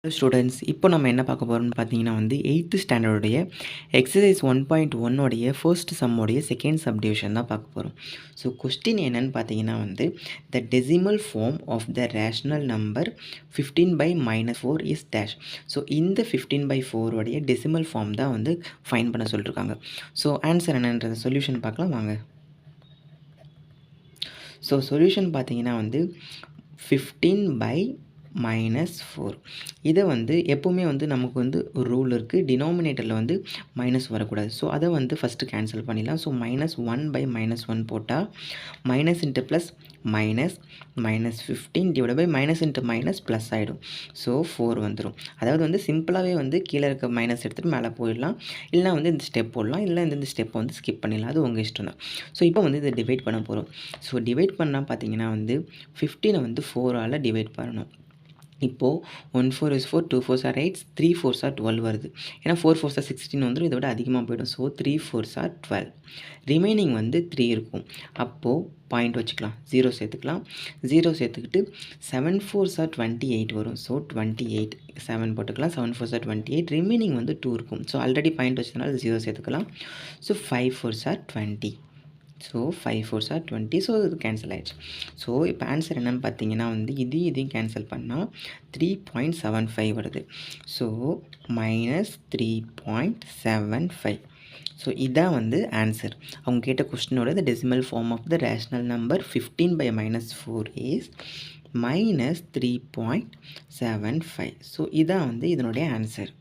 Hello students, இப்போ நம்ம என்ன பார்க்க போகிறோம்னு பார்த்தீங்கன்னா எயித்து ஸ்டாண்டர்டுடைய எக்ஸசைஸ் 1.1 ஃபர்ஸ்ட் சம்மோடைய செகண்ட் சப்டிவிஷன் தான் பார்க்க போகிறோம். ஸோ கொஸ்டின் என்னன்னு பார்த்தீங்கன்னா the decimal form of the rational number 15/-4 is dash. So இந்த 15/4 டெசிமல் ஃபார்ம் தான் ஃபைன் பண்ண சொல்லியிருக்காங்க. ஸோ ஆன்சர் என்னன்றத சொல்யூஷன் பார்க்கலாம் வாங்க. ஸோ சொல்யூஷன் பார்த்தீங்கன்னா 15/-4 இதை எப்போவுமே நமக்கு ஒரு ரூல் இருக்குது, டினாமினேட்டரில் மைனஸ் வரக்கூடாது. ஸோ அதை ஃபஸ்ட்டு கேன்சல் பண்ணிடலாம். ஸோ -1/-1 போட்டால் minus into plus minus -15 minus into minus plus ஆகிடும். ஸோ 4 வந்துடும். அதாவது சிம்பிளாகவே கீழே இருக்க மைனஸ் எடுத்துகிட்டு மேலே போயிடலாம், இல்லைனா இந்த ஸ்டெப் போடலாம், இல்லை இந்த ஸ்டெப்பை ஸ்கிப் பண்ணிடலாம். அது உங்கள் இஷ்டம் தான். ஸோ இப்போ இதை டிவைட் பண்ண போகிறோம். ஸோ டிவைட் பண்ணால் பார்த்தீங்கன்னா 15 4ஆல் டிவைட் பண்ணணும். இப்போது 1 4 is 4, 2 4s are 8, 3 4s are 12 வருது. ஏன்னா 4 4s are 16 வந்துடும், இதை விட அதிகமாக போய்டும். So 3 4s are 12. ரிமைனிங் 3 இருக்கும். அப்போது பாயிண்ட் வச்சுக்கலாம், 0 சேர்த்துக்கலாம். 0 சேர்த்துக்கிட்டு 7 4s are 28 வரும். ஸோ 28 7 போட்டுக்கலாம். 7 4s are 28. ரிமைனிங் 2 இருக்கும். ஸோ ஆல்ரெடி பாயிண்ட் வச்சதுனால 0 சேர்த்துக்கலாம். So 5 4s are 20. So 5 4s are 20. So இது கேன்சல் ஆகிடுச்சு. ஸோ இப்போ ஆன்சர் என்னென்னு பார்த்தீங்கன்னா இதையும் கேன்சல் பண்ணால் 3.75 வருது. ஸோ -3.75. ஸோ இதான் ஆன்சர். அவங்க கேட்ட கொஸ்டினோட the decimal form of the rational number 15/-4 is -3.75. So இதான் இதனுடைய ஆன்சர்.